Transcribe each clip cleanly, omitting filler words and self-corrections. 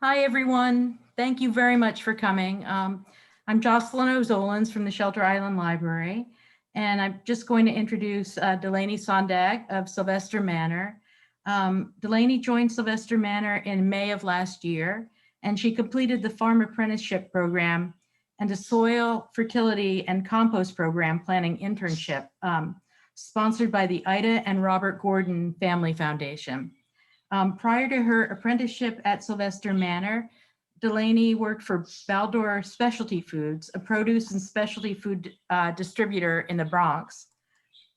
Hi, everyone. Thank you very much for coming. I'm Jocelyn O'Zolins from the Shelter Island Library, and I'm just going to introduce Delaney Sontag of Sylvester Manor. Delaney joined Sylvester Manor in May of last year, and she completed the farm apprenticeship program and a soil fertility and compost program planning internship sponsored by the Ida and Robert Gordon Family Foundation. Prior to her apprenticeship at Sylvester Manor, Delaney worked for Baldor Specialty Foods, a produce and specialty food distributor in the Bronx.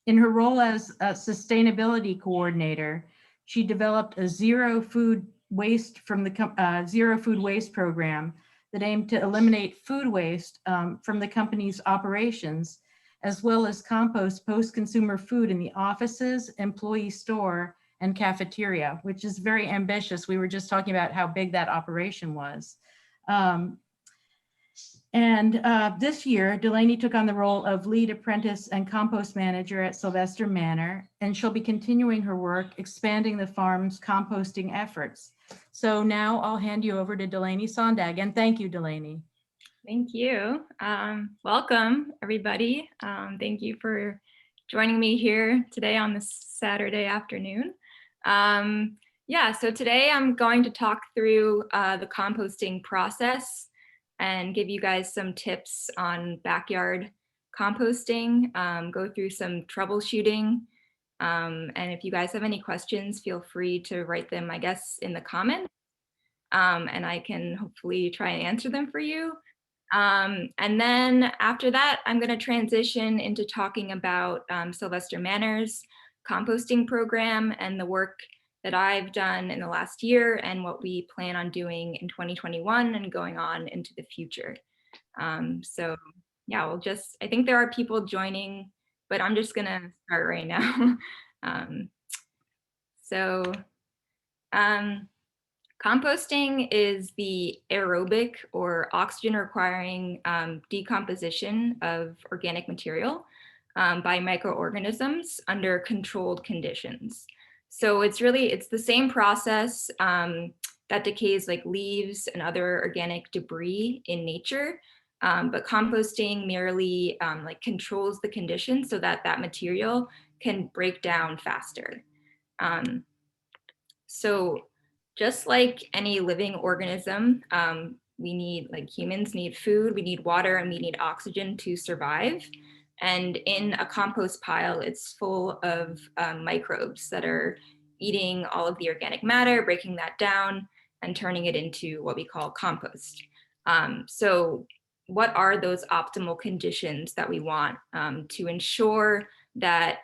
In her role as a sustainability coordinator, she developed a zero food waste program that aimed to eliminate food waste from the company's operations, as well as compost post-consumer food in the offices, employee store, and cafeteria, which is very ambitious. We were just talking about how big that operation was. This year, Delaney took on the role of lead apprentice and compost manager at Sylvester Manor, and she'll be continuing her work expanding the farm's composting efforts. So now I'll hand you over to Delaney Sontag, and thank you, Delaney. Thank you. Welcome, everybody. Thank you for joining me here today on this Saturday afternoon. So today I'm going to talk through the composting process and give you guys some tips on backyard composting, go through some troubleshooting. And if you guys have any questions, feel free to write them, I guess, in the comments. And I can hopefully try and answer them for you. And then after that, I'm going to transition into talking about Sylvester Manor's composting program and the work that I've done in the last year and what we plan on doing in 2021 and going on into the future. I think there are people joining, but I'm just going to start right now. Composting is the aerobic or oxygen requiring decomposition of organic material by microorganisms under controlled conditions. So it's the same process that decays like leaves and other organic debris in nature, but composting merely controls the conditions so that that material can break down faster. Just like any living organism, humans need food, we need water, and we need oxygen to survive. And in a compost pile, it's full of microbes that are eating all of the organic matter, breaking that down, and turning it into what we call compost. So what are those optimal conditions that we want to ensure that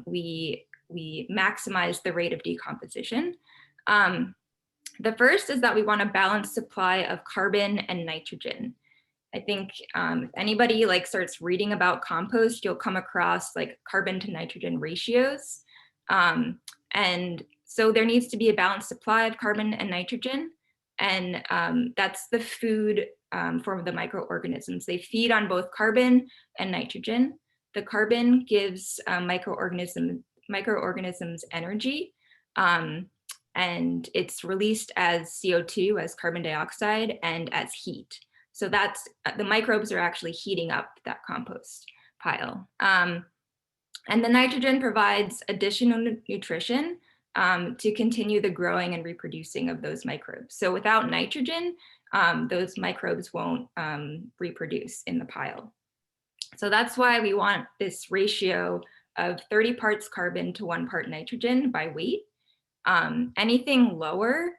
we maximize the rate of decomposition? The first is that we want a balanced supply of carbon and nitrogen. I think if anybody starts reading about compost, you'll come across carbon to nitrogen ratios. And so there needs to be a balanced supply of carbon and nitrogen. And that's the food for the microorganisms. They feed on both carbon and nitrogen. The carbon gives microorganisms energy. And it's released as CO2, as carbon dioxide, and as heat. So that's, the microbes are actually heating up that compost pile. And the nitrogen provides additional nutrition to continue the growing and reproducing of those microbes. So without nitrogen, those microbes won't reproduce in the pile. So that's why we want this ratio of 30 parts carbon to 1 part nitrogen by weight. Anything lower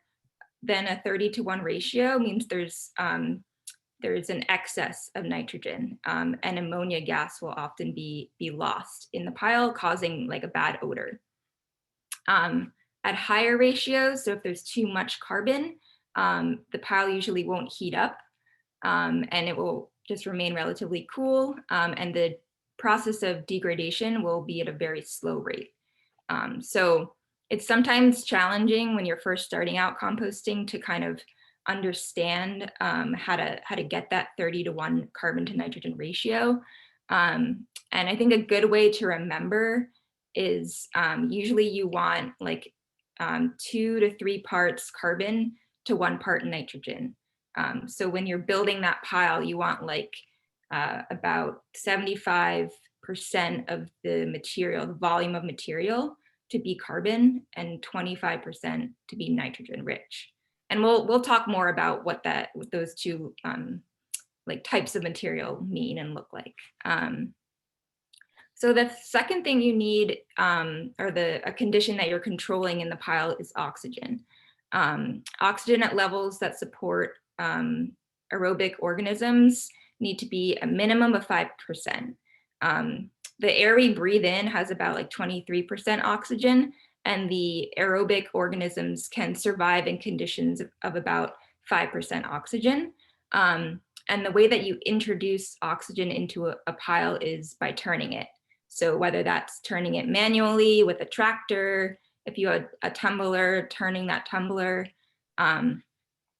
than a 30-to-1 ratio means there's an excess of nitrogen, and ammonia gas will often be lost in the pile, causing a bad odor. At higher ratios, so if there's too much carbon, the pile usually won't heat up, and it will just remain relatively cool, and the process of degradation will be at a very slow rate. So it's sometimes challenging when you're first starting out composting to kind of understand how to get that 30-to-1 carbon to nitrogen ratio. And I think a good way to remember is usually you want 2 to 3 parts carbon to 1 part nitrogen. So when you're building that pile, you want like about 75% of the material, the volume of material, to be carbon and 25% to be nitrogen rich. And we'll talk more about what those two like types of material mean and look like. So the second thing you need, or a condition that you're controlling in the pile, is oxygen. Oxygen at levels that support aerobic organisms need to be a minimum of 5%. The air we breathe in has about like 23% oxygen, and the aerobic organisms can survive in conditions of about 5% oxygen. And the way that you introduce oxygen into a pile is by turning it. So whether that's turning it manually with a tractor, if you had a tumbler, turning that tumbler,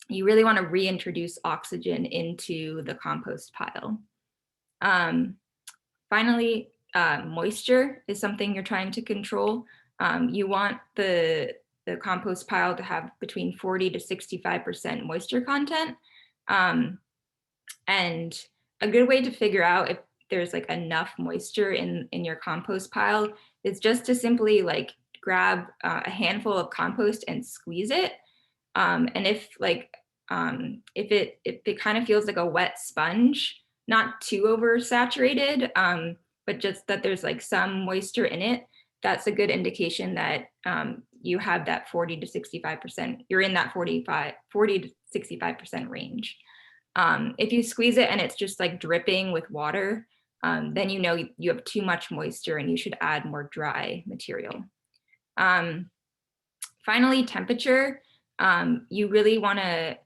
you really want to reintroduce oxygen into the compost pile. Finally, moisture is something you're trying to control. You want the compost pile to have between 40 to 65% moisture content. And a good way to figure out if there's like enough moisture in your compost pile is just to simply like grab a handful of compost and squeeze it. And if it kind of feels like a wet sponge, not too oversaturated, but just that there's like some moisture in it, that's a good indication that you have that 40 to 65%, you're in that 40 to 65% range. If you squeeze it and it's just like dripping with water, then you know you have too much moisture and you should add more dry material. Finally, temperature. You really want to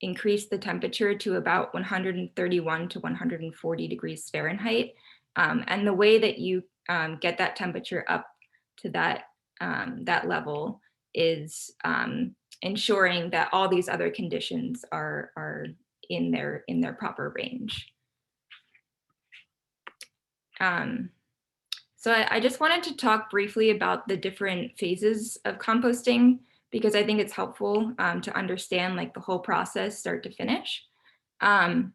increase the temperature to about 131 to 140 degrees Fahrenheit. And the way that you get that temperature up to that level is ensuring that all these other conditions are in their proper range. So I just wanted to talk briefly about the different phases of composting, because I think it's helpful to understand like the whole process start to finish, and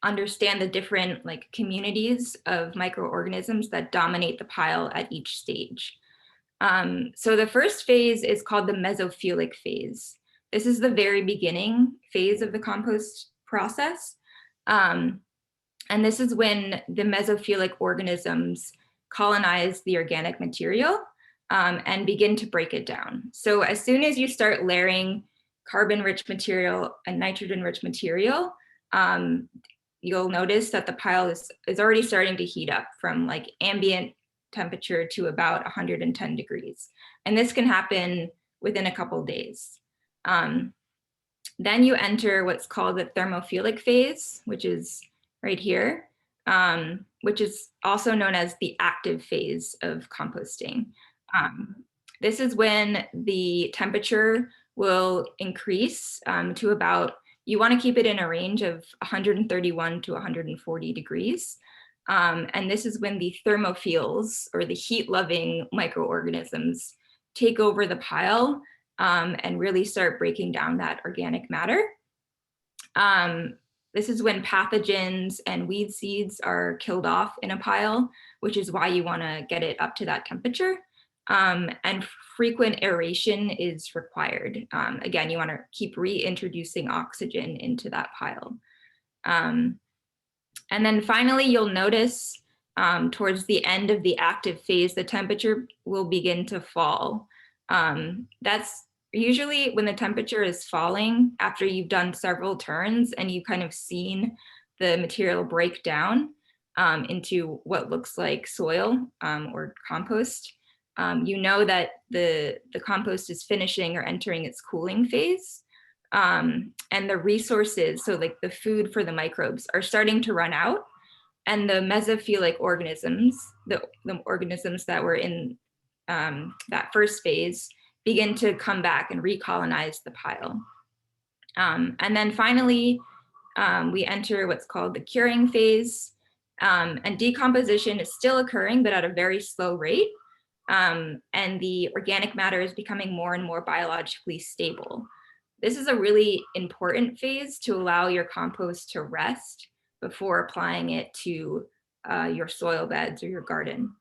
understand the different like communities of microorganisms that dominate the pile at each stage. So the first phase is called the mesophilic phase. This is the very beginning phase of the compost process. And this is when the mesophilic organisms colonize the organic material and begin to break it down. So as soon as you start layering carbon-rich material and nitrogen-rich material, you'll notice that the pile is already starting to heat up from like ambient temperature to about 110 degrees. And this can happen within a couple of days. Then you enter what's called the thermophilic phase, which is right here, which is also known as the active phase of composting. This is when the temperature will increase to about, you want to keep it in a range of 131 to 140 degrees. And this is when the thermophiles, or the heat-loving microorganisms, take over the pile and really start breaking down that organic matter. This is when pathogens and weed seeds are killed off in a pile, which is why you want to get it up to that temperature. And frequent aeration is required. Again, you want to keep reintroducing oxygen into that pile. And then finally, you'll notice towards the end of the active phase, the temperature will begin to fall. That's usually when the temperature is falling after you've done several turns and you've kind of seen the material break down into what looks like soil or compost. You know that the compost is finishing or entering its cooling phase. And the resources, so like the food for the microbes, are starting to run out. And the mesophilic organisms, the organisms that were in that first phase, begin to come back and recolonize the pile. And then finally, we enter what's called the curing phase. And decomposition is still occurring, but at a very slow rate. and the organic matter is becoming more and more biologically stable. This is a really important phase to allow your compost to rest before applying it to your soil beds or your garden.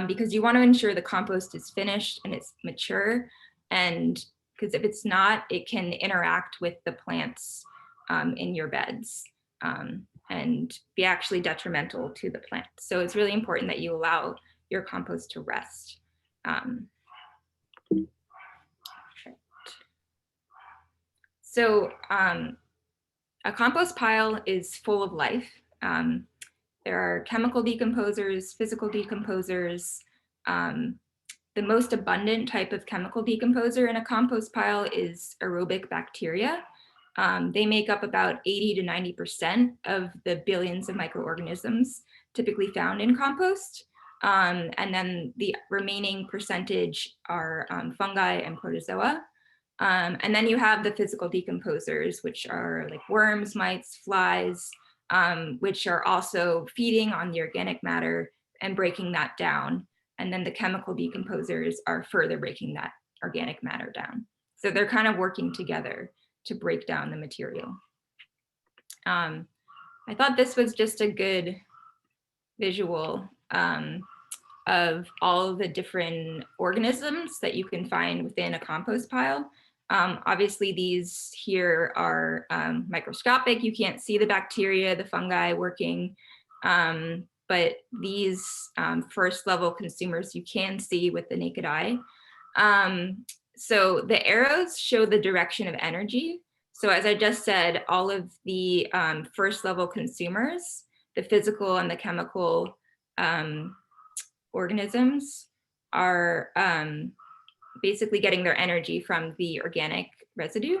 Because you want to ensure the compost is finished and it's mature, and because if it's not, it can interact with the plants in your beds and be actually detrimental to the plant. So it's really important that you allow your compost to rest. So a compost pile is full of life. There are chemical decomposers, physical decomposers. The most abundant type of chemical decomposer in a compost pile is aerobic bacteria. They make up about 80 to 90% of the billions of microorganisms typically found in compost. And then the remaining percentage are fungi and protozoa. And then you have the physical decomposers, which are like worms, mites, flies, which are also feeding on the organic matter and breaking that down. And then the chemical decomposers are further breaking that organic matter down. So they're kind of working together to break down the material. I thought this was just a good visual of all of the different organisms that you can find within a compost pile. Obviously, these here are microscopic. You can't see the bacteria, the fungi working, but these first level consumers you can see with the naked eye. So the arrows show the direction of energy. So as I just said, all of the first level consumers, the physical and the chemical organisms are basically getting their energy from the organic residue.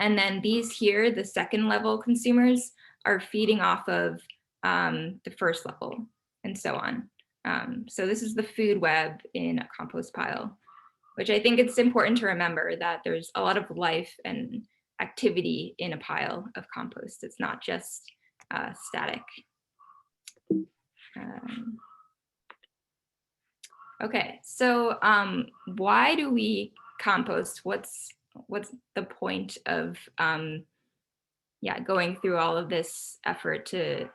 And then these here, the second level consumers, are feeding off of the first level and so on. So this is the food web in a compost pile, which I think it's important to remember that there's a lot of life and activity in a pile of compost. It's not just static. Okay, so why do we compost? What's the point of going through all of this effort to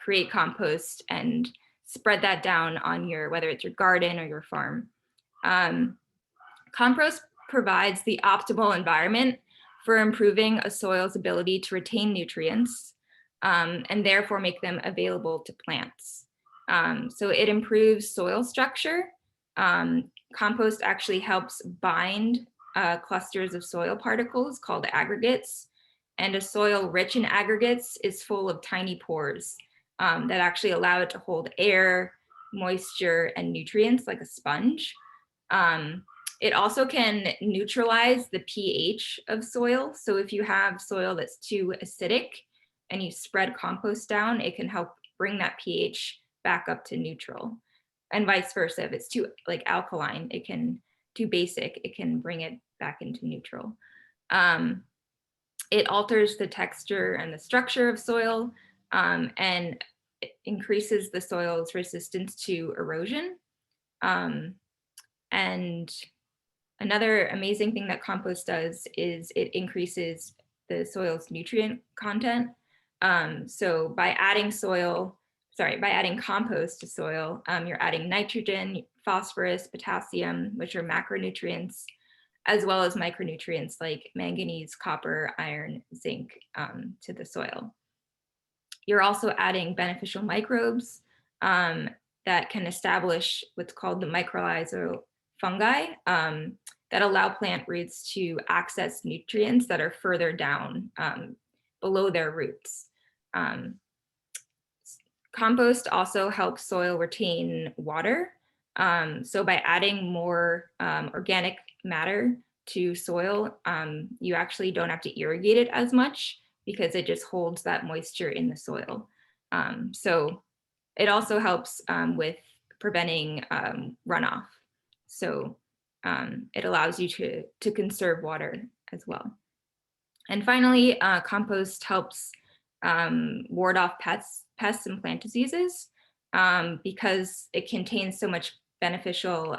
create compost and spread that down on your, whether it's your garden or your farm? Compost provides the optimal environment for improving a soil's ability to retain nutrients and therefore make them available to plants. So it improves soil structure. Compost actually helps bind clusters of soil particles called aggregates. And a soil rich in aggregates is full of tiny pores that actually allow it to hold air, moisture, and nutrients like a sponge. It also can neutralize the pH of soil. So if you have soil that's too acidic and you spread compost down, it can help bring that pH back up to neutral, and vice versa. If it's too like alkaline, it can, too basic, it can bring it back into neutral. It alters the texture and the structure of soil and it increases the soil's resistance to erosion. And another amazing thing that compost does is it increases the soil's nutrient content. So by adding compost to soil, you're adding nitrogen, phosphorus, potassium, which are macronutrients, as well as micronutrients like manganese, copper, iron, zinc to the soil. You're also adding beneficial microbes that can establish what's called the mycorrhizal fungi that allow plant roots to access nutrients that are further down below their roots. Compost also helps soil retain water. So by adding more organic matter to soil, you actually don't have to irrigate it as much because it just holds that moisture in the soil. So it also helps with preventing runoff. So it allows you to conserve water as well. And finally, compost helps ward off pests and plant diseases because it contains so much beneficial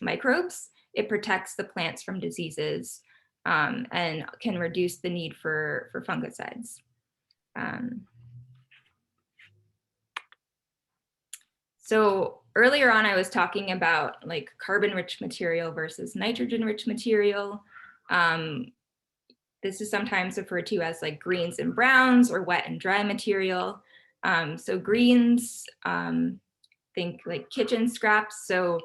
microbes. It protects the plants from diseases and can reduce the need for fungicides. So earlier on, I was talking about like carbon-rich material versus nitrogen-rich material. This is sometimes referred to as like greens and browns or wet and dry material. So greens, think like kitchen scraps. So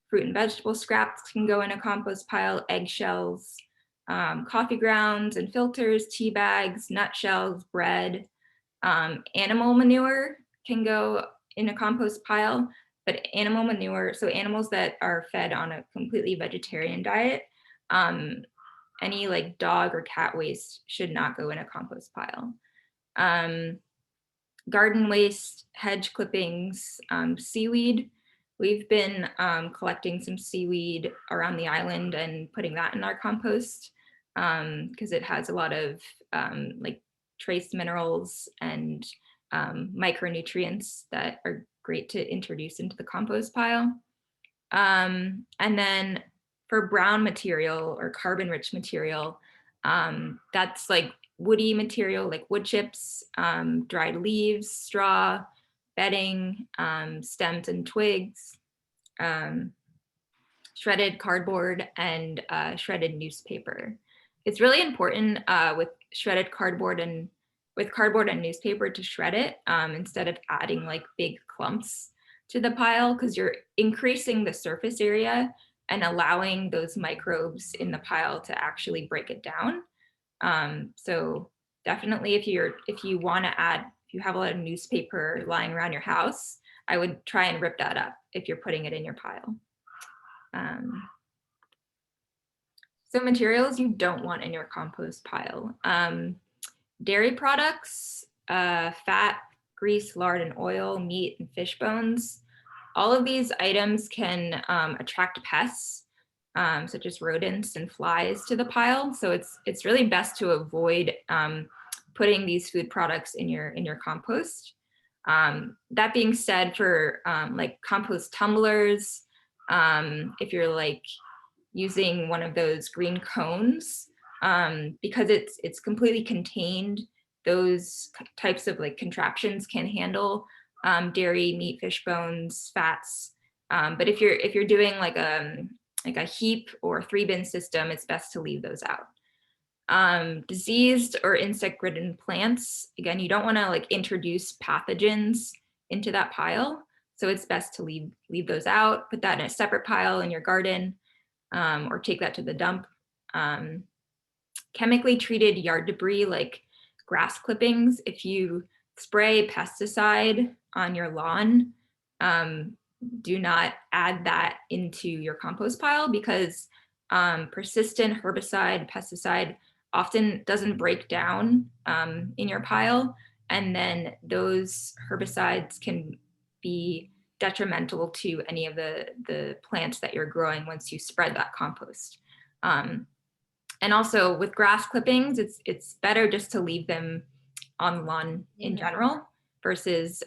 fruit and vegetable scraps can go in a compost pile, eggshells, coffee grounds and filters, tea bags, nutshells, bread. Animal manure can go in a compost pile, but animal manure, so animals that are fed on a completely vegetarian diet, any like dog or cat waste should not go in a compost pile. Garden waste, hedge clippings, seaweed. We've been collecting some seaweed around the island and putting that in our compost because it has a lot of like trace minerals and micronutrients that are great to introduce into the compost pile. And then for brown material or carbon-rich material, that's like woody material like wood chips, dried leaves, straw, bedding, stems and twigs, shredded cardboard, and shredded newspaper. It's really important with shredded cardboard and newspaper to shred it instead of adding like big clumps to the pile, because you're increasing the surface area and allowing those microbes in the pile to actually break it down. So definitely if you want to add, if you have a lot of newspaper lying around your house, I would try and rip that up if you're putting it in your pile. So materials you don't want in your compost pile. Dairy products, fat, grease, lard, and oil, meat, and fish bones. All of these items can attract pests, such as rodents and flies to the pile. So it's really best to avoid putting these food products in your compost. That being said, for like compost tumblers, if you're like using one of those green cones, because it's completely contained, those types of like contraptions can handle dairy, meat, fish bones, fats. But if you're doing like a heap or 3-bin system, it's best to leave those out. Diseased or insect-ridden plants, again, you don't want to like introduce pathogens into that pile, so it's best to leave those out. Put that in a separate pile in your garden, or take that to the dump. Chemically treated yard debris like grass clippings, if you spray pesticide on your lawn, do not add that into your compost pile, because persistent herbicide, pesticide often doesn't break down in your pile, and then those herbicides can be detrimental to any of the plants that you're growing once you spread that compost. And also with grass clippings, it's better just to leave them on the lawn in general versus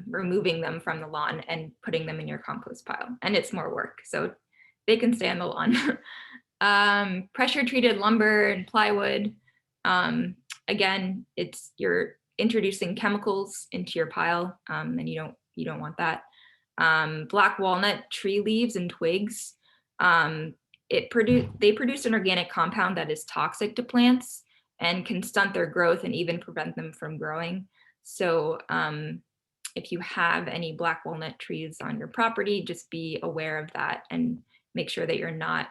removing them from the lawn and putting them in your compost pile. And it's more work, so they can stay on the lawn. Pressure treated lumber and plywood. Again, you're introducing chemicals into your pile, and you don't want that. Black walnut tree leaves and twigs. They produce an organic compound that is toxic to plants and can stunt their growth and even prevent them from growing. So if you have any black walnut trees on your property, just be aware of that and make sure that you're not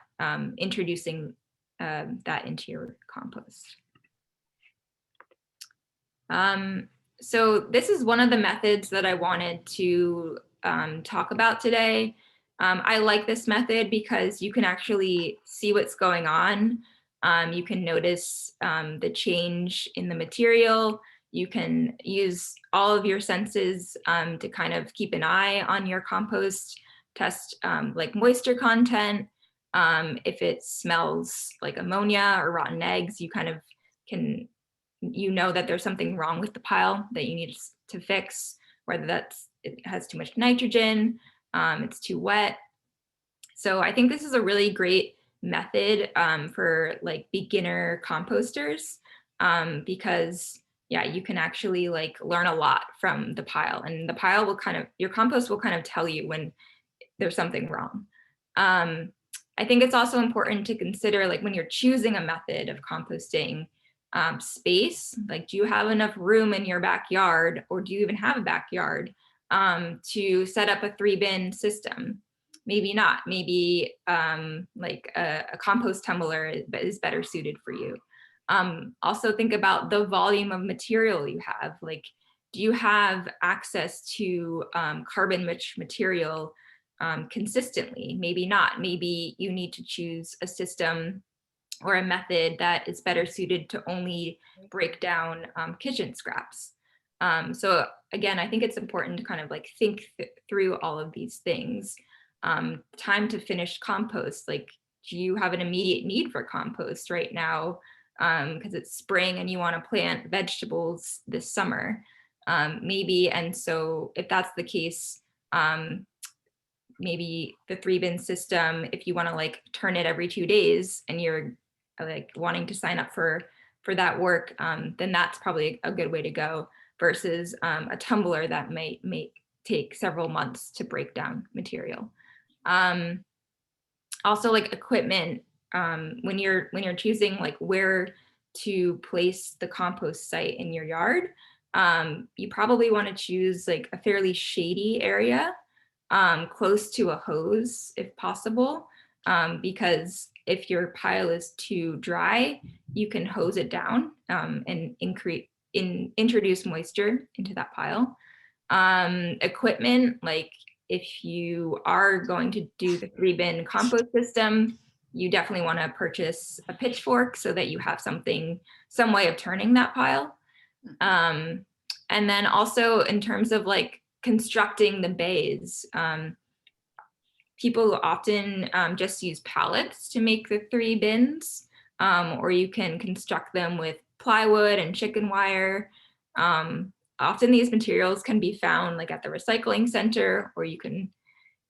introducing that into your compost. So this is one of the methods that I wanted to talk about today. I like this method because you can actually see what's going on. You can notice the change in the material. You can use all of your senses to kind of keep an eye on your compost, test like moisture content. If it smells like ammonia or rotten eggs, you kind of can, you know that there's something wrong with the pile that you need to fix, whether it has too much nitrogen, it's too wet, So I think this is a really great method for like beginner composters because yeah, you can actually like learn a lot from the pile, and the pile will kind of, your compost will kind of tell you when there's something wrong. I think it's also important to consider, like when you're choosing a method of composting, space, like do you have enough room in your backyard, or do you even have a backyard to set up a 3-bin system? Maybe not, maybe like a compost tumbler is better suited for you. Also think about the volume of material you have. Like, do you have access to carbon-rich material consistently? Maybe not. Maybe you need to choose a system or a method that is better suited to only break down kitchen scraps. So again, I think it's important to kind of like think through all of these things. Time to finish compost, like, do you have an immediate need for compost right now because it's spring and you want to plant vegetables this summer? Maybe, and so if that's the case, maybe the 3-bin system, if you want to like turn it every 2 days and you're like wanting to sign up for that work, then that's probably a good way to go versus a tumbler that may take several months to break down material. Also, like equipment, when you're choosing like where to place the compost site in your yard, you probably want to choose like a fairly shady area, close to a hose if possible, because if your pile is too dry, you can hose it down and introduce moisture into that pile. Equipment, like if you are going to do the 3-bin compost system, you definitely want to purchase a pitchfork so that you have some way of turning that pile. And then also in terms of like constructing the bays, people often just use pallets to make the 3 bins, or you can construct them with plywood and chicken wire. Often these materials can be found like at the recycling center, or you can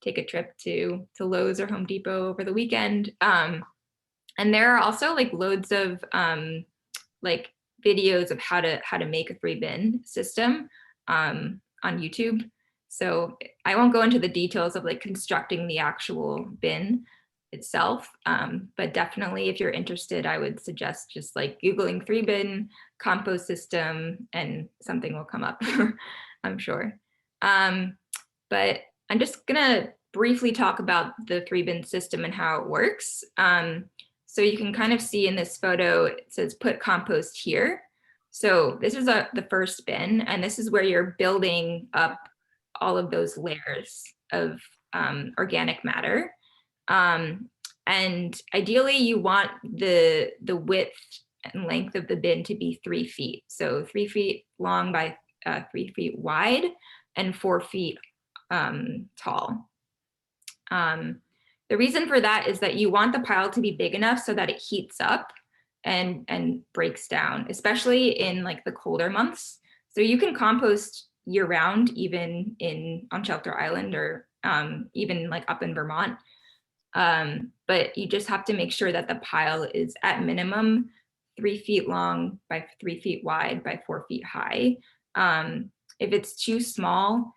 take a trip to Lowe's or Home Depot over the weekend. And there are also like loads of like videos of how to make a 3-bin system on YouTube. So I won't go into the details of like constructing the actual bin itself, but definitely if you're interested, I would suggest just like Googling 3-bin compost system and something will come up, I'm sure. But I'm just gonna briefly talk about the 3-bin system and how it works. So you can kind of see in this photo, it says put compost here. So this is the first bin, and this is where you're building up all of those layers of organic matter. And ideally you want the width and length of the bin to be 3 feet. So 3 feet long by 3 feet wide and 4 feet tall. The reason for that is that you want the pile to be big enough so that it heats up and breaks down, especially in like the colder months. So you can compost year round, even on Shelter Island or even like up in Vermont. But you just have to make sure that the pile is at minimum 3 feet long by 3 feet wide by 4 feet high. If it's too small,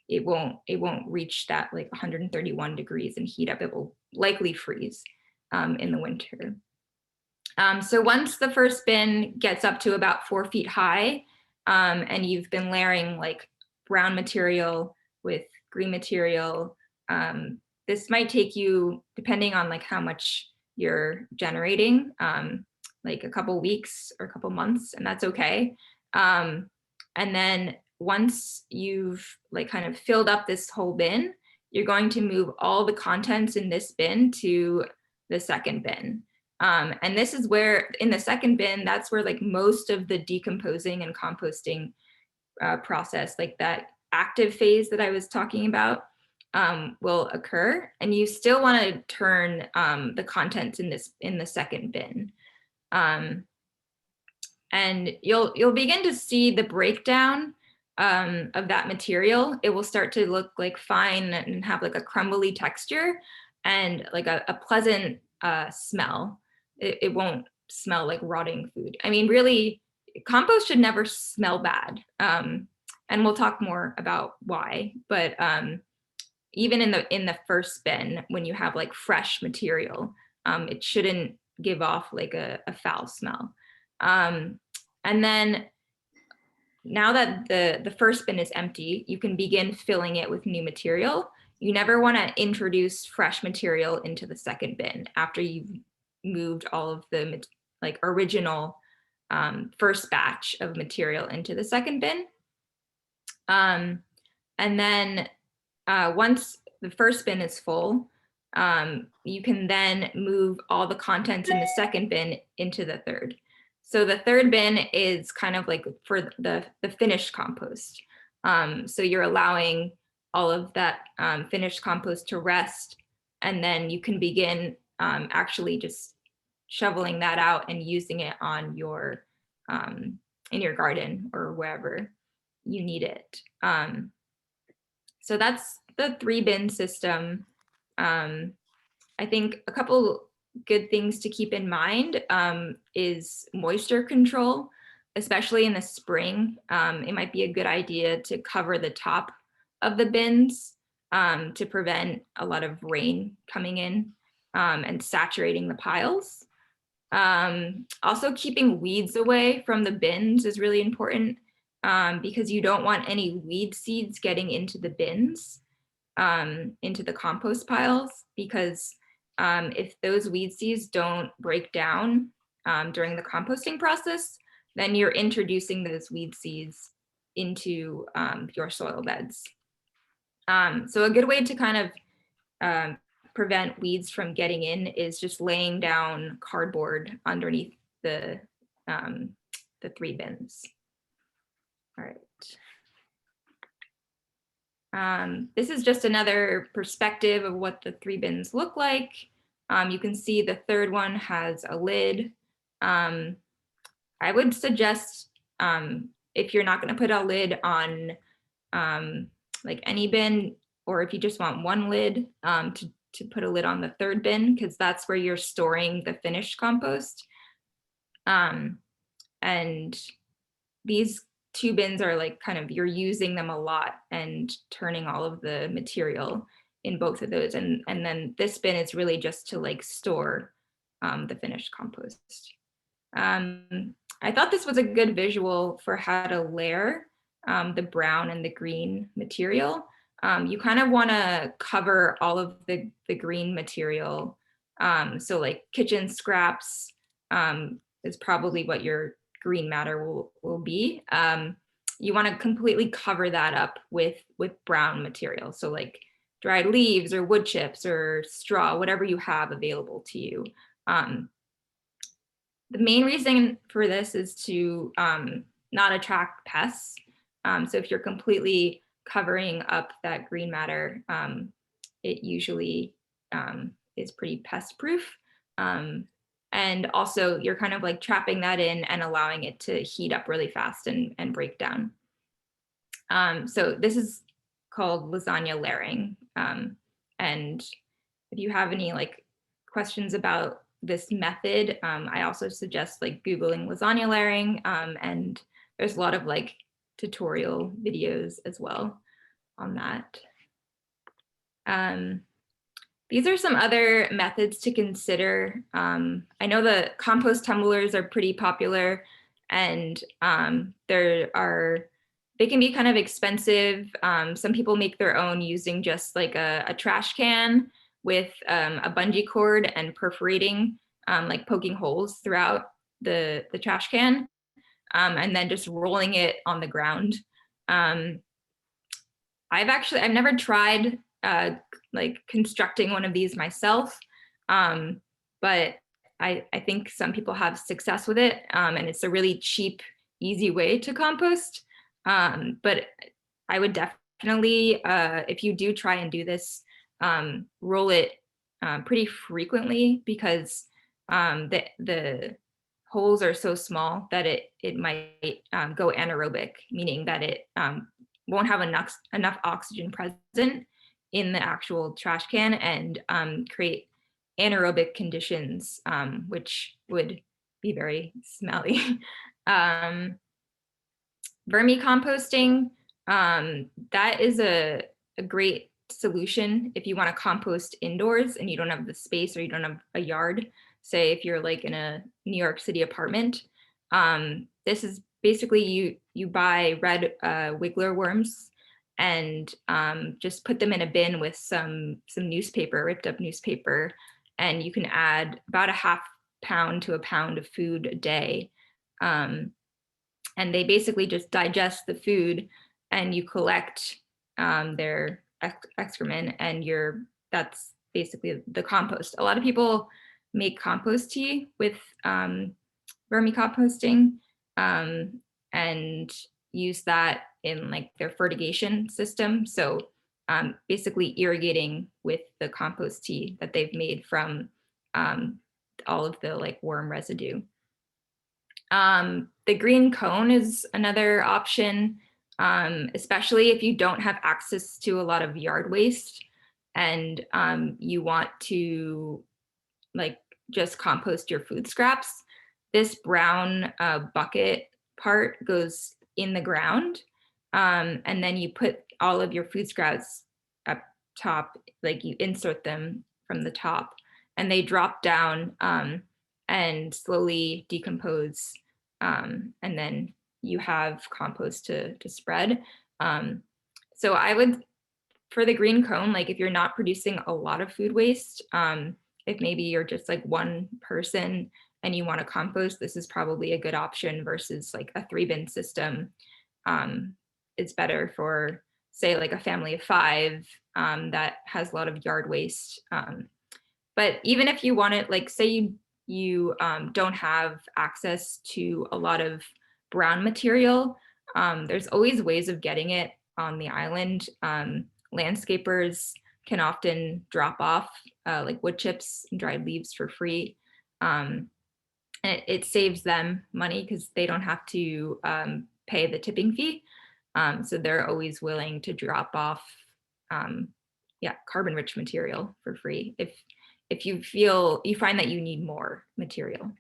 it won't reach that like 131 degrees and heat up. It will likely freeze in the winter. So once the first bin gets up to about 4 feet high, and you've been layering like brown material with green material, this might take you, depending on like how much you're generating, like a couple weeks or a couple months, and that's okay. And then once you've like kind of filled up this whole bin, you're going to move all the contents in this bin to the second bin. And this is where, in the second bin, that's where like most of the decomposing and composting process, like that active phase that I was talking about, will occur. And you still want to turn the contents in the second bin. And you'll begin to see the breakdown of that material. It will start to look like fine and have like a crumbly texture and like a pleasant smell. It won't smell like rotting food. I mean, really, compost should never smell bad. And we'll talk more about why, but even in the first bin, when you have like fresh material, it shouldn't give off like a foul smell. And then now that the first bin is empty, you can begin filling it with new material. You never want to introduce fresh material into the second bin after you've moved all of the like original first batch of material into the second bin. And then once the first bin is full, you can then move all the contents in the second bin into the third. So the third bin is kind of like for the finished compost. So you're allowing all of that finished compost to rest, and then you can begin actually just shoveling that out and using it on your in your garden or wherever you need it. So that's the 3-bin system. I think a couple good things to keep in mind is moisture control, especially in the spring. It might be a good idea to cover the top of the bins to prevent a lot of rain coming in and saturating the piles. Also, keeping weeds away from the bins is really important because you don't want any weed seeds getting into the bins, into the compost piles, because if those weed seeds don't break down during the composting process, then you're introducing those weed seeds into your soil beds. So a good way to kind of prevent weeds from getting in is just laying down cardboard underneath the 3 bins. All right. This is just another perspective of what the 3 bins look like. You can see the third one has a lid. I would suggest if you're not going to put a lid on like any bin, or if you just want one lid, to put a lid on the third bin, because that's where you're storing the finished compost. And these 2 bins are like kind of, you're using them a lot and turning all of the material in both of those. And then this bin is really just to like store the finished compost. I thought this was a good visual for how to layer the brown and the green material. You kind of want to cover all of the green material. So like kitchen scraps is probably what your green matter will be. You want to completely cover that up with brown material. So like dried leaves or wood chips or straw, whatever you have available to you. The main reason for this is to not attract pests. So if you're completely covering up that green matter, it usually is pretty pest proof. And also you're kind of like trapping that in and allowing it to heat up really fast and break down. So this is called lasagna layering. And if you have any like questions about this method, I also suggest like Googling lasagna layering, and there's a lot of like tutorial videos as well on that. These are some other methods to consider. I know the compost tumblers are pretty popular, and they can be kind of expensive. Some people make their own using just like a trash can with a bungee cord and perforating, like poking holes throughout the trash can, and then just rolling it on the ground. I've never tried like constructing one of these myself, but I think some people have success with it, and it's a really cheap, easy way to compost. But I would definitely, if you do try and do this, roll it pretty frequently, because the holes are so small that it might go anaerobic, meaning that it won't have enough oxygen present in the actual trash can and create anaerobic conditions, which would be very smelly. Vermicomposting, that is a great solution if you want to compost indoors and you don't have the space or you don't have a yard. Say if you're like in a New York City apartment, this is basically you buy red wiggler worms and just put them in a bin with some newspaper, ripped up newspaper, and you can add about a half pound to a pound of food a day. And they basically just digest the food, and you collect their excrement, and that's basically the compost. A lot of people make compost tea with vermicomposting and use that in like their fertigation system. So basically irrigating with the compost tea that they've made from all of the like worm residue. The green cone is another option, especially if you don't have access to a lot of yard waste and you want to like just compost your food scraps. This brown bucket part goes in the ground, and then you put all of your food scraps up top, like you insert them from the top, and they drop down and slowly decompose, and then you have compost to spread. So I would, for the green cone, like if you're not producing a lot of food waste, if maybe you're just like one person and you want to compost, this is probably a good option versus like a 3-bin system. It's better for, say, like a family of 5 that has a lot of yard waste. But even if you want it, like say you don't have access to a lot of brown material, there's always ways of getting it on the island. Landscapers can often drop off like wood chips and dried leaves for free. And it saves them money because they don't have to pay the tipping fee. So they're always willing to drop off carbon rich material for free if you find that you need more material.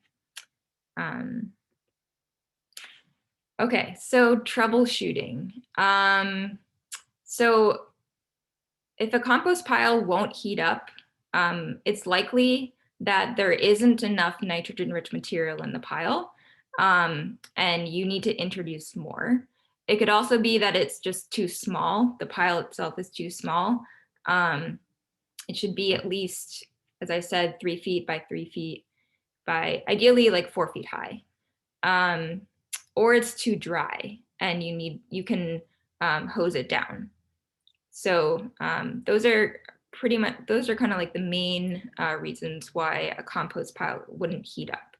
Okay, so troubleshooting. So if a compost pile won't heat up, it's likely that there isn't enough nitrogen-rich material in the pile, and you need to introduce more. It could also be that it's just too small. The pile itself is too small. It should be at least, as I said, 3 feet by 3 feet by ideally like 4 feet high. Or it's too dry and you can hose it down. So those are kind of like the main reasons why a compost pile wouldn't heat up.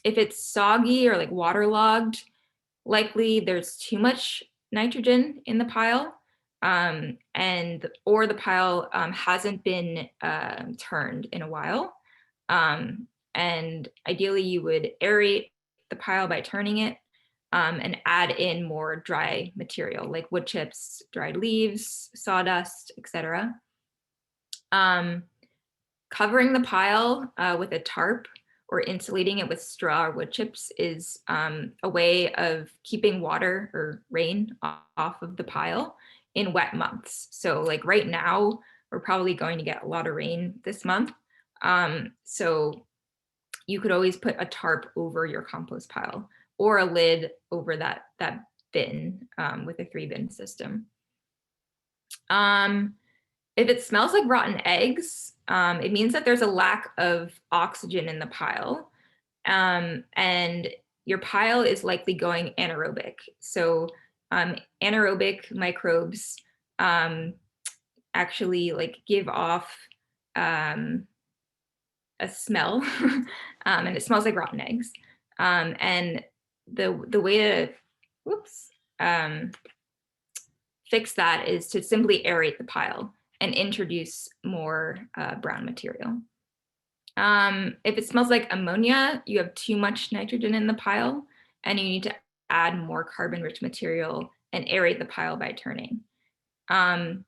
If it's soggy or like waterlogged, likely there's too much nitrogen in the pile, or the pile hasn't been turned in a while. And ideally you would aerate the pile by turning it, and add in more dry material like wood chips, dried leaves, sawdust, etc. Covering the pile with a tarp or insulating it with straw or wood chips is a way of keeping water or rain off of the pile in wet months. So like right now, we're probably going to get a lot of rain this month. So you could always put a tarp over your compost pile or a lid over that bin with a 3-bin system. If it smells like rotten eggs, it means that there's a lack of oxygen in the pile, and your pile is likely going anaerobic. So anaerobic microbes actually like give off a smell, and it smells like rotten eggs. And the way to fix that is to simply aerate the pile and introduce more brown material. If it smells like ammonia, you have too much nitrogen in the pile, and you need to add more carbon-rich material and aerate the pile by turning. And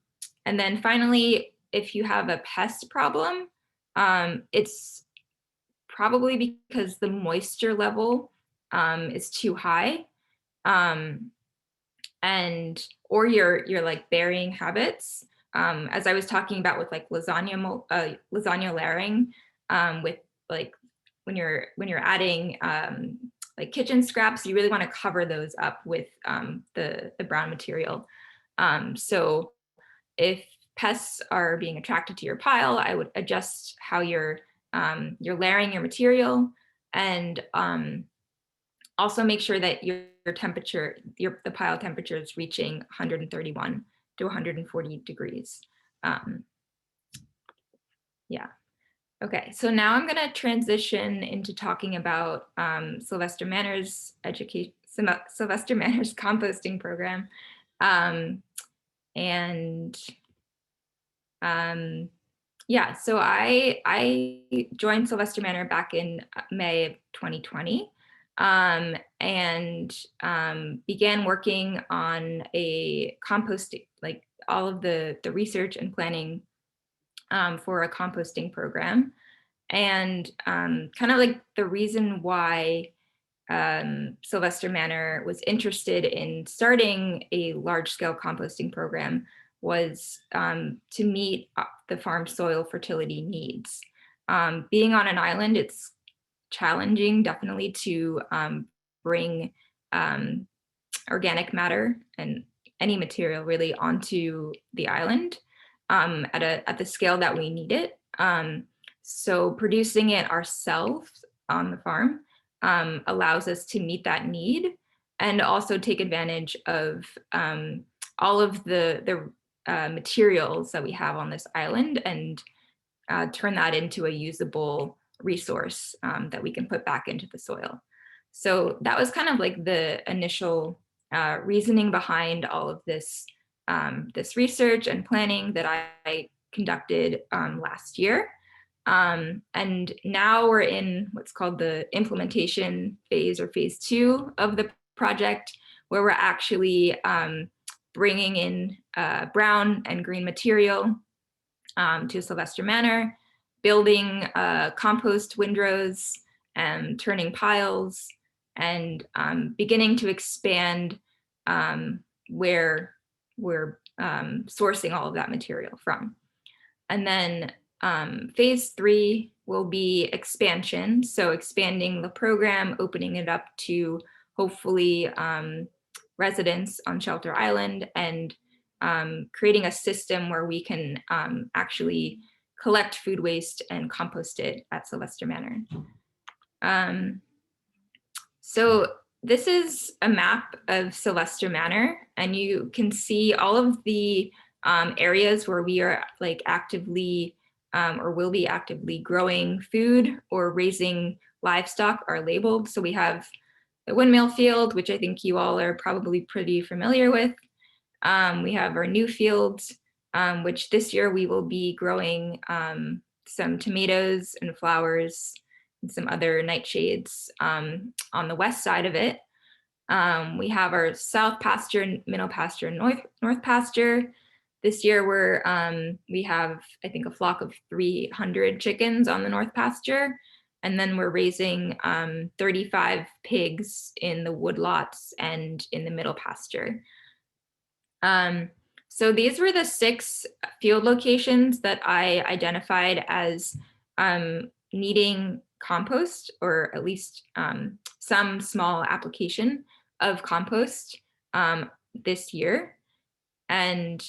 And then finally, if you have a pest problem, it's probably because the moisture level is too high, and or your like burying habits. As I was talking about with like lasagna layering, with like when you're adding like kitchen scraps, you really want to cover those up with the brown material. So if pests are being attracted to your pile, I would adjust how you're layering your material, and also make sure that your temperature, the pile temperature is reaching 131 to 140 degrees. Yeah. Okay, so now I'm going to transition into talking about Sylvester Manor's Sylvester Manor's composting program. Yeah, so I joined Sylvester Manor back in May of 2020, and began working on a composting, like all of the research and planning for a composting program. And kind of like the reason why Sylvester Manor was interested in starting a large-scale composting program was to meet the farm soil fertility needs. Being on an island, it's challenging, definitely, to bring organic matter and any material really onto the island at the scale that we need it. So producing it ourselves on the farm allows us to meet that need, and also take advantage of all of the materials that we have on this island, and turn that into a usable resource that we can put back into the soil. So that was kind of like the initial reasoning behind all of this this research and planning that I conducted last year. And now we're in what's called the implementation phase, or phase 2 of the project, where we're actually bringing in brown and green material to Sylvester Manor, building compost windrows and turning piles, and beginning to expand where we're sourcing all of that material from. And then phase 3 will be expansion. So expanding the program, opening it up to hopefully residents on Shelter Island, and creating a system where we can actually collect food waste and compost it at Sylvester Manor. So this is a map of Sylvester Manor, and you can see all of the areas where we are like actively or will be actively growing food or raising livestock are labeled. So we have the windmill field, which I think you all are probably pretty familiar with. We have our new fields, which this year we will be growing some tomatoes and flowers and some other nightshades on the west side of it. We have our south pasture, middle pasture, and north pasture. This year we have, I think, a flock of 300 chickens on the north pasture. And then we're raising 35 pigs in the woodlots and in the middle pasture. So these were the 6 field locations that I identified as needing compost, or at least some small application of compost this year. And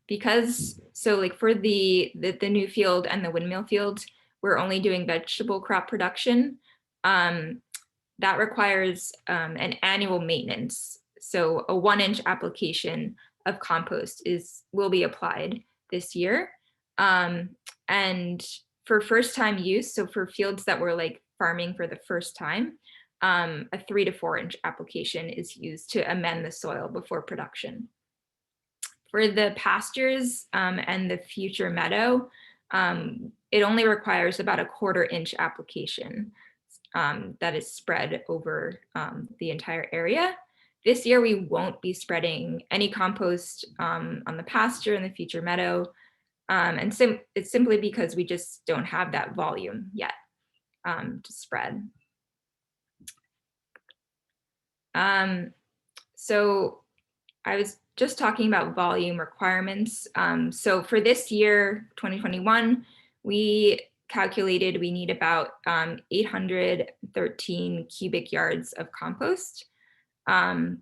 because, so like for the new field and the windmill field, we're only doing vegetable crop production. That requires an annual maintenance. So a 1-inch application of compost will be applied this year. And for first time use, so for fields that were like farming for the first time, a 3 to 4-inch application is used to amend the soil before production. For the pastures and the future meadow, it only requires about a 1/4-inch application that is spread over the entire area. this year we won't be spreading any compost on the pasture in the future meadow. And it's simply because we just don't have that volume yet to spread. So I was just talking about volume requirements. So for this year, 2021, we calculated we need about 813 cubic yards of compost to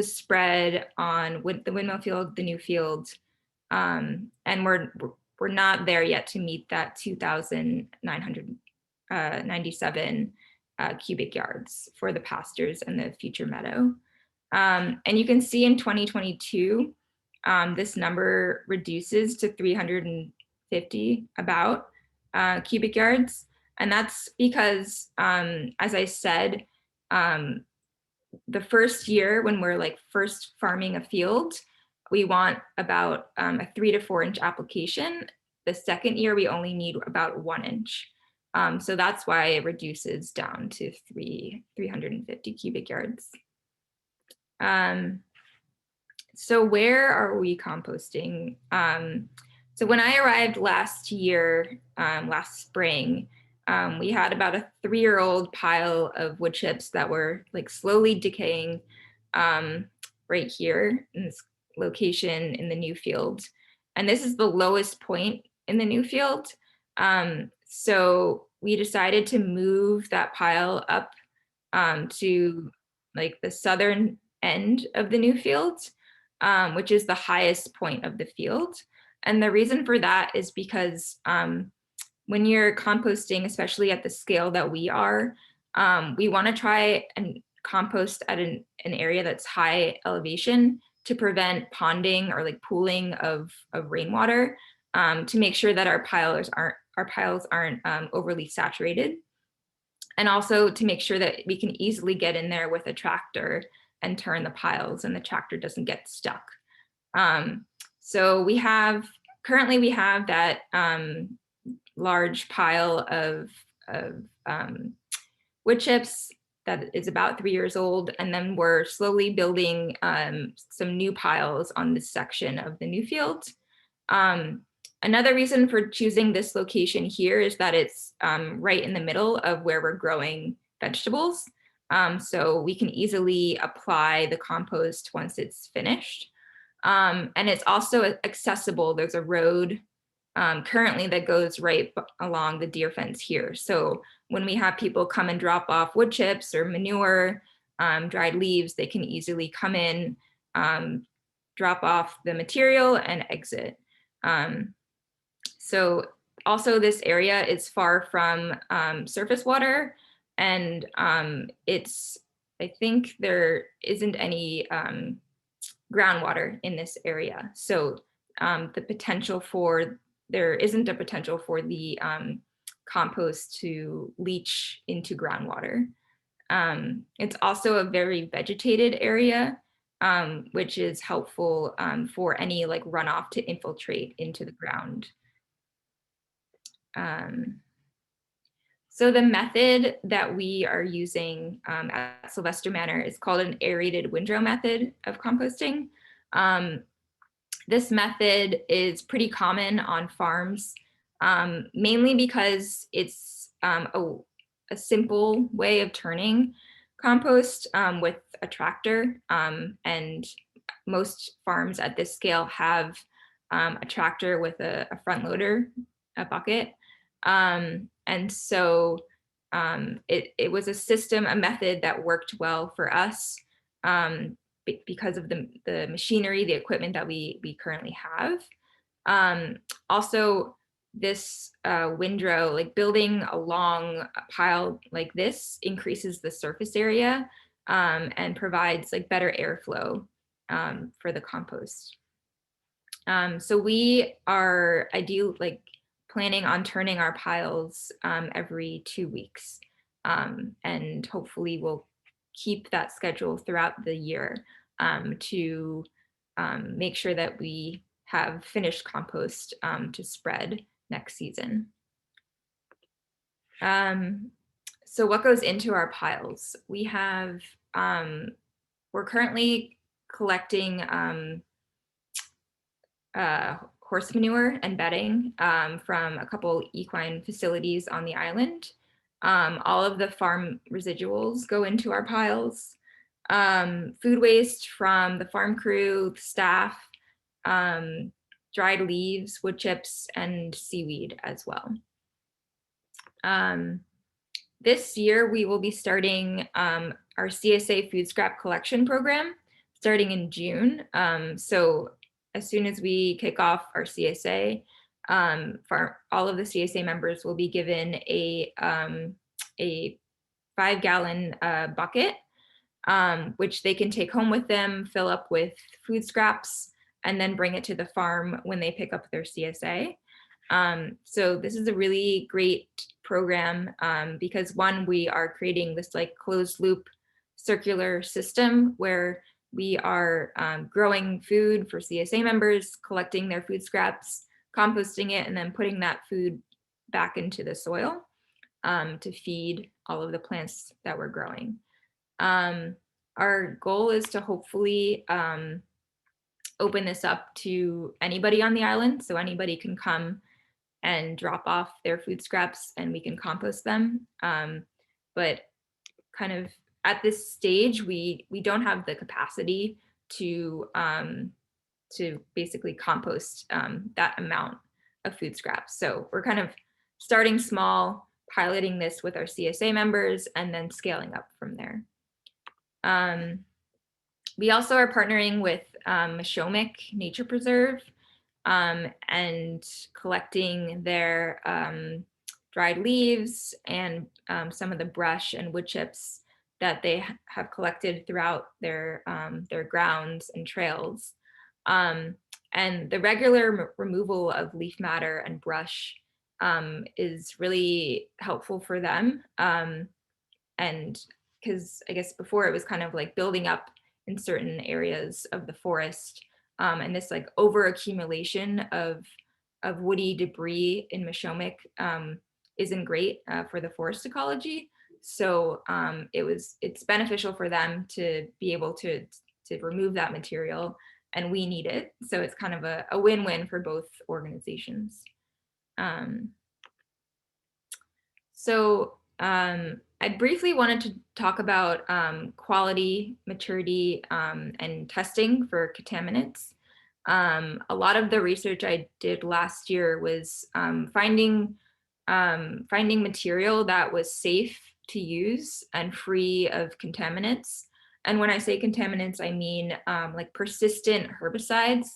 spread on the windmill field, the new field, and we're not there yet to meet that 2,997 cubic yards for the pastures and the future meadow. And you can see in 2022, this number reduces to 350 about cubic yards. And that's because, as I said, the first year when we're like first farming a field, we want about a 3 to 4 inch application. The second year, we only need about 1 inch. So that's why it reduces down to 350 cubic yards. So where are we composting? So when I arrived last year, last spring, we had about a 3-year-old pile of wood chips that were like slowly decaying right here in this location in the new field. And this is the lowest point in the new field. So we decided to move that pile up to like the southern end of the new field, which is the highest point of the field. And the reason for that is because when you're composting, especially at the scale that we are, we want to try and compost at an area that's high elevation to prevent ponding or like pooling of rainwater, to make sure that our piles aren't overly saturated. And also to make sure that we can easily get in there with a tractor and turn the piles and the tractor doesn't get stuck. So currently we have that large pile of wood chips that is about 3 years old. And then we're slowly building some new piles on this section of the new field. Another reason for choosing this location here is that it's right in the middle of where we're growing vegetables. So we can easily apply the compost once it's finished. And it's also accessible. There's a road currently that goes right along the deer fence here. So when we have people come and drop off wood chips or manure, dried leaves, they can easily come in, drop off the material and exit. So also this area is far from surface water, and I think there isn't any groundwater in this area. So there isn't a potential for the compost to leach into groundwater. It's also a very vegetated area, which is helpful for any like runoff to infiltrate into the ground. So the method that we are using at Sylvester Manor is called an aerated windrow method of composting. This method is pretty common on farms, mainly because it's a simple way of turning compost with a tractor. And most farms at this scale have a tractor with a front loader, a bucket. And so it was a method that worked well for us because of the machinery, the equipment that we currently have. Also, this windrow, like building a long pile like this, increases the surface area and provides like better airflow for the compost. So we are planning on turning our piles every 2 weeks. And hopefully we'll keep that schedule throughout the year to make sure that we have finished compost to spread next season. So what goes into our piles? We have we're currently collecting horse manure and bedding from a couple equine facilities on the island. All of the farm residuals go into our piles. Food waste from the farm crew, staff, dried leaves, wood chips, and seaweed as well. This year, we will be starting our CSA food scrap collection program starting in June. So as soon as we kick off our CSA, for all of the CSA members will be given a 5-gallon bucket, which they can take home with them, fill up with food scraps, and then bring it to the farm when they pick up their CSA. So this is a really great program because one, we are creating this like closed loop circular system where we are growing food for CSA members, collecting their food scraps, composting it, and then putting that food back into the soil to feed all of the plants that we're growing. Our goal is to hopefully open this up to anybody on the island, so anybody can come and drop off their food scraps and we can compost them. But kind of at this stage, we don't have the capacity to basically compost that amount of food scraps. So we're kind of starting small, piloting this with our CSA members, and then scaling up from there. We also are partnering with Mishomic Nature Preserve and collecting their dried leaves and some of the brush and wood chips that they have collected throughout their grounds and trails. And the regular removal of leaf matter and brush is really helpful for them. And because I guess before it was kind of like building up in certain areas of the forest, and this like over accumulation of woody debris in Mishomic isn't great for the forest ecology. So it's beneficial for them to be able to remove that material, and we need it. So it's kind of a win-win for both organizations. I briefly wanted to talk about quality, maturity, and testing for contaminants. A lot of the research I did last year was finding material that was safe to use and free of contaminants. And when I say contaminants, I mean like persistent herbicides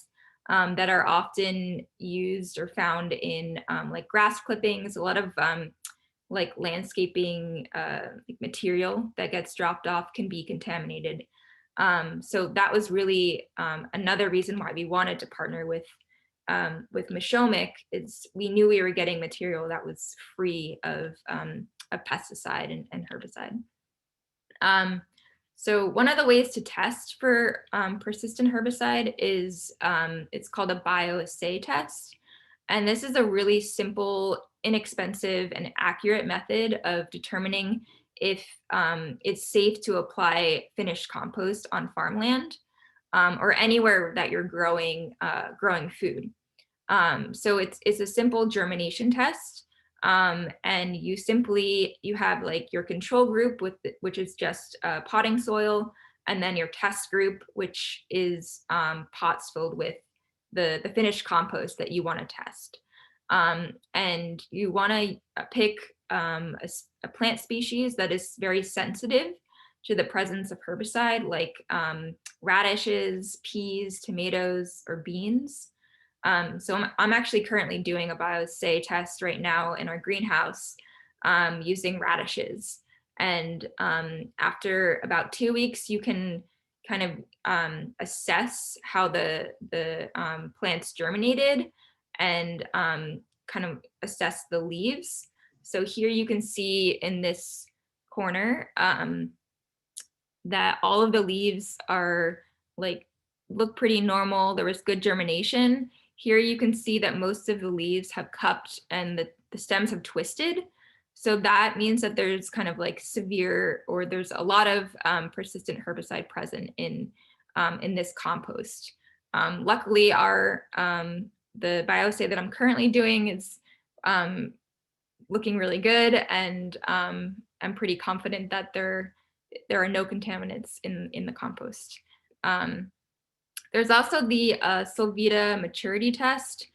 that are often used or found in like grass clippings, a lot of like landscaping material that gets dropped off can be contaminated. So that was really another reason why we wanted to partner with Mishomic, is we knew we were getting material that was free of pesticide and herbicide. So one of the ways to test for persistent herbicide is it's called a bioassay test. And this is a really simple, inexpensive, and accurate method of determining if it's safe to apply finished compost on farmland or anywhere that you're growing food. So it's a simple germination test. And you have like your control group which is just potting soil, and then your test group, which is pots filled with the finished compost that you want to test. And you want to pick a plant species that is very sensitive to the presence of herbicide, like radishes, peas, tomatoes, or beans. So I'm actually currently doing a bioassay test right now in our greenhouse using radishes. And after about 2 weeks, you can kind of assess how the plants germinated and kind of assess the leaves. So here you can see in this corner that all of the leaves are like look pretty normal. There was good germination. Here you can see that most of the leaves have cupped and the stems have twisted. So that means that there's kind of like severe, or there's a lot of persistent herbicide present in this compost. Luckily, the biosay that I'm currently doing is looking really good, and I'm pretty confident that there are no contaminants in the compost. There's also the Solvita maturity test,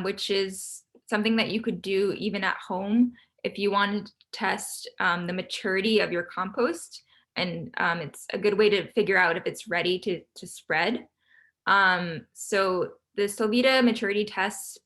which is something that you could do even at home if you wanted to test the maturity of your compost. And it's a good way to figure out if it's ready to spread. So the Solvita maturity test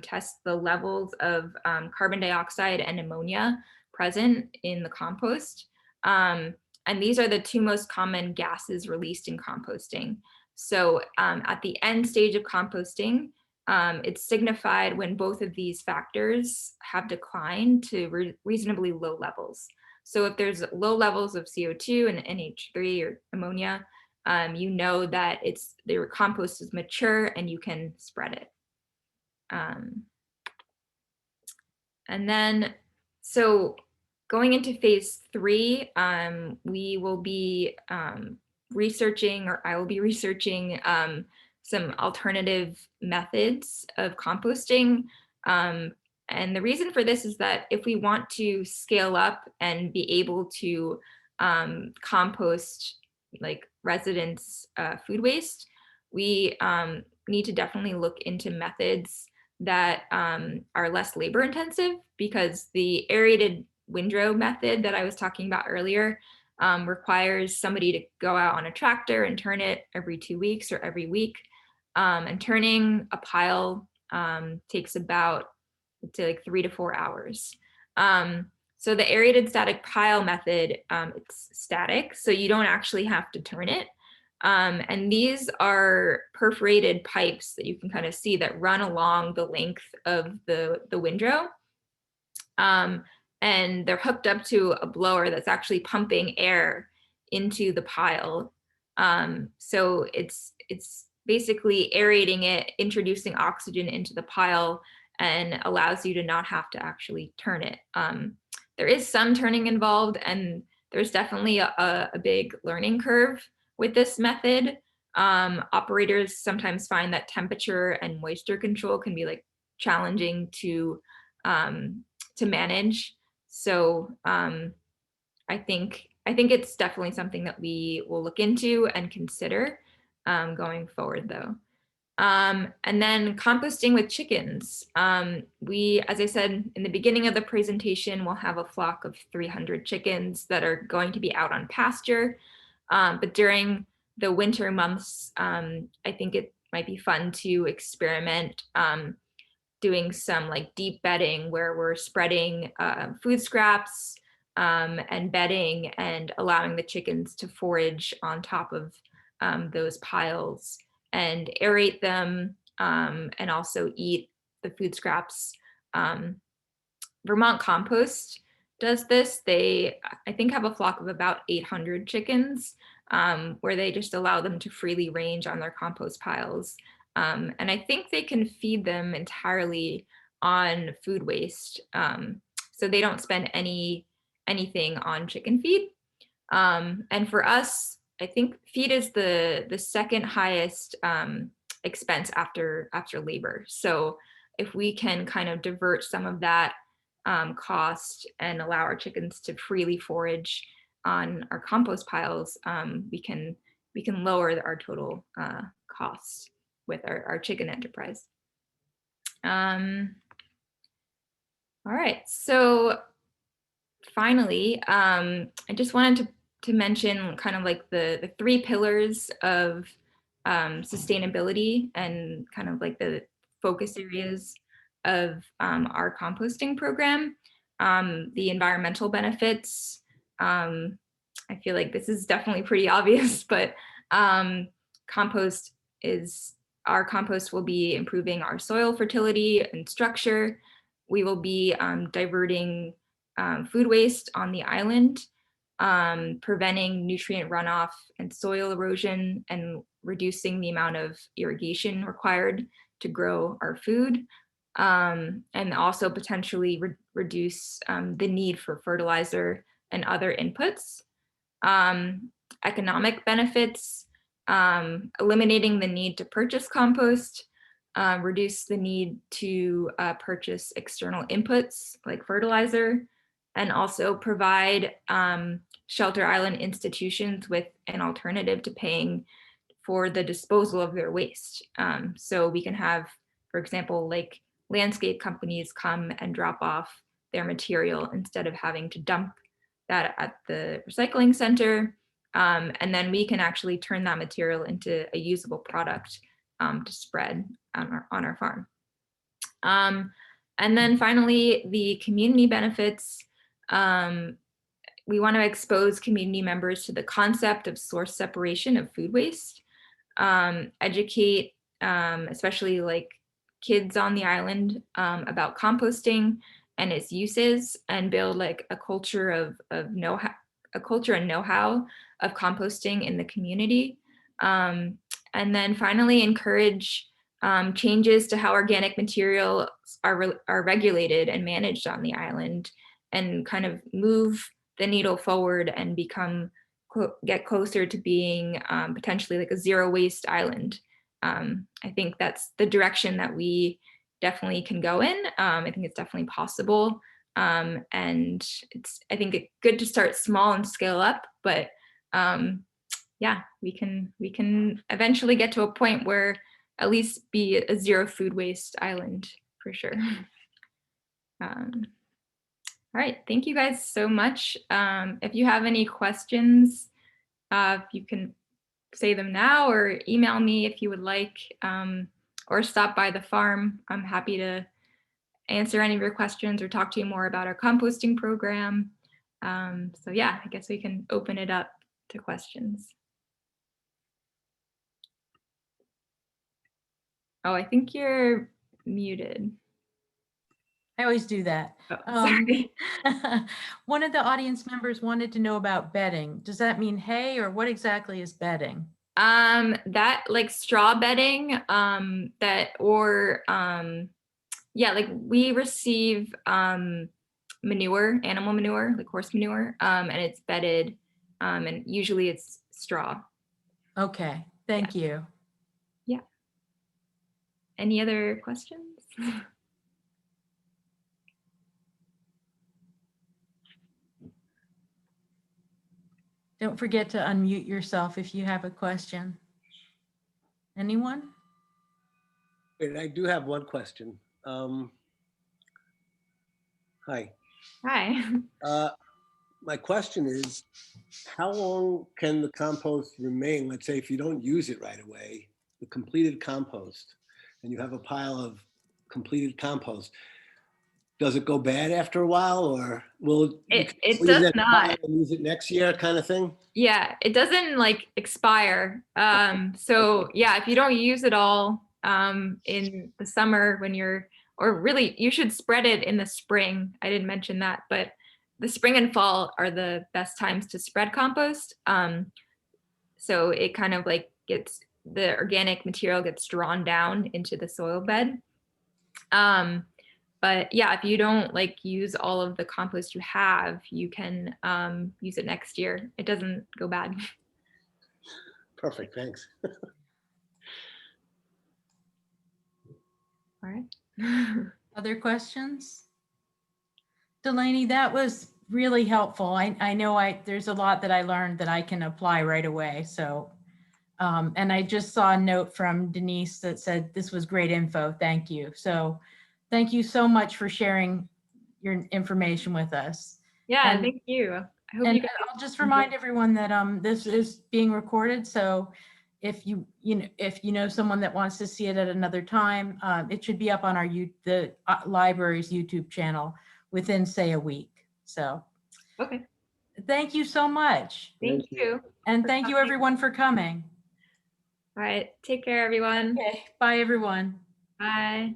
tests the levels of carbon dioxide and ammonia present in the compost. And these are the two most common gases released in composting. So at the end stage of composting, it's signified when both of these factors have declined to reasonably low levels. So if there's low levels of CO2 and NH3 or ammonia, you know that your compost is mature and you can spread it. And then, so going into phase 3, we will be researching, or I will be researching some alternative methods of composting. And the reason for this is that if we want to scale up and be able to compost like residents' food waste, we need to definitely look into methods that are less labor intensive, because the aerated windrow method that I was talking about earlier requires somebody to go out on a tractor and turn it every 2 weeks or every week. And turning a pile takes about like 3 to 4 hours. So the aerated static pile method, it's static, so you don't actually have to turn it. And these are perforated pipes that you can kind of see that run along the length of the windrow. And they're hooked up to a blower that's actually pumping air into the pile. So it's basically aerating it, introducing oxygen into the pile, and allows you to not have to actually turn it. There is some turning involved, and there's definitely a big learning curve with this method. Operators sometimes find that temperature and moisture control can be like challenging to manage. So I think it's definitely something that we will look into and consider going forward, though. And then composting with chickens. We, as I said in the beginning of the presentation, will have a flock of 300 chickens that are going to be out on pasture. But during the winter months, I think it might be fun to experiment doing some like deep bedding, where we're spreading food scraps and bedding and allowing the chickens to forage on top of those piles and aerate them and also eat the food scraps. Vermont Compost does this. They, I think, have a flock of about 800 chickens where they just allow them to freely range on their compost piles. And I think they can feed them entirely on food waste. So they don't spend anything on chicken feed. And for us, I think feed is the second highest expense after labor. So if we can kind of divert some of that cost and allow our chickens to freely forage on our compost piles, we can lower our total costs with our chicken enterprise. All right, so finally, I just wanted to mention kind of like the 3 pillars of sustainability and kind of like the focus areas of our composting program. The environmental benefits, I feel like this is definitely pretty obvious, but our compost will be improving our soil fertility and structure. We will be diverting food waste on the island, preventing nutrient runoff and soil erosion, and reducing the amount of irrigation required to grow our food. and also potentially reduce the need for fertilizer and other inputs. Economic benefits, eliminating the need to purchase compost, reduce the need to purchase external inputs like fertilizer, and also provide shelter island institutions with an alternative to paying for the disposal of their waste. So we can have, for example, like landscape companies come and drop off their material instead of having to dump that at the recycling center. And then we can actually turn that material into a usable product to spread on our farm. And then finally, the community benefits. We want to expose community members to the concept of source separation of food waste, educate, especially like kids on the island, about composting and its uses, and build like a culture of know-how, a culture and know-how of composting in the community. And then finally, encourage changes to how organic materials are regulated and managed on the island, and kind of move the needle forward and get closer to being potentially like a zero waste island. I think that's the direction that we definitely can go in. I think it's definitely possible. And it's, I think it's good to start small and scale up, but yeah, we can eventually get to a point where at least be a zero food waste island for sure. All right, thank you guys so much. If you have any questions, you can say them now or email me if you would like, or stop by the farm. I'm happy to answer any of your questions or talk to you more about our composting program. So yeah, I guess we can open it up to questions. Oh, I think you're muted. I always do that. Oh, sorry. One of the audience members wanted to know about bedding. Does that mean hay, or what exactly is bedding? That like straw bedding, that, or yeah, like we receive manure, animal manure, like horse manure, and it's bedded, and usually it's straw. Okay, thank you. Yeah. Any other questions? Don't forget to unmute yourself if you have a question. Anyone? Wait, I do have one question. Hi. Hi. My question is, how long can the compost remain? Let's say if you don't use it right away, the completed compost, and you have a pile of completed compost, does it go bad after a while, or will It leave does that not. pile and use it next year kind of thing? Yeah, it doesn't like expire. So yeah, if you don't use it all in the summer when you're, or really you should spread it in the spring. I didn't mention that, but the spring and fall are the best times to spread compost. So it kind of like gets, the organic material gets drawn down into the soil bed. But yeah, if you don't like use all of the compost you have, you can use it next year. It doesn't go bad. Perfect, thanks. All right. Other questions? Delaney, that was really helpful. I know there's a lot that I learned that I can apply right away. So, and I just saw a note from Denise that said, this was great info. Thank you. So thank you so much for sharing your information with us. Yeah, and, thank you. I hope and you guys I'll just remind everyone that this is being recorded. So if you know someone that wants to see it at another time, it should be up on the library's YouTube channel within, say, a week. So okay. Thank you so much. Thank you. And thank you everyone for coming. All right. Take care, everyone. Okay. Bye, everyone. Bye.